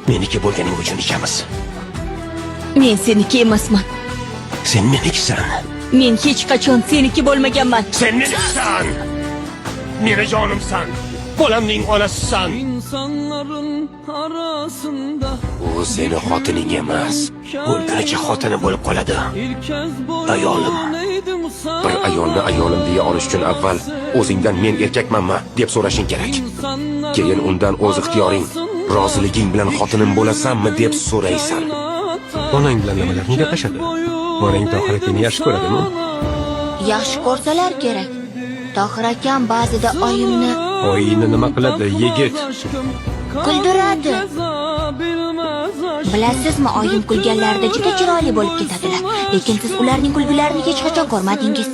Meniki bo'lganing uchun ichamiz. Men seniki emasman. Sen menikisan. Men hech qachon seniki bo'lmaganman. Sen menikisan. Meni jonimsan. Bolamning onasisan. İnsanların arasında U seni xotining emas. O'lgunicha xotini bo'lib qoladi. ilk kez Ayolim. boyunaydım sana. Bir ayolni ayolim deya olish uchun avval o'zingdan men erkakmanmi deb so'rashing kerak. Keyin undan o'z ixtiyoring, roziliging bilan xotinim bo'lasanmi deb so'raysan. Onang bilan nimalarni gaplashadi? Onang Tohir akani yaxshi ko'radimi? Yaxshi ko'rsalar kerak. Tohir akam ba'zida oyimni Oyingni nima qiladi, yigit? kuldiradi. Bilasizmi, oyim kulganlarida juda chiroyli bo'lib ketadilar. Lekin siz ularning kulgularini hech qachon ko'rmadingiz.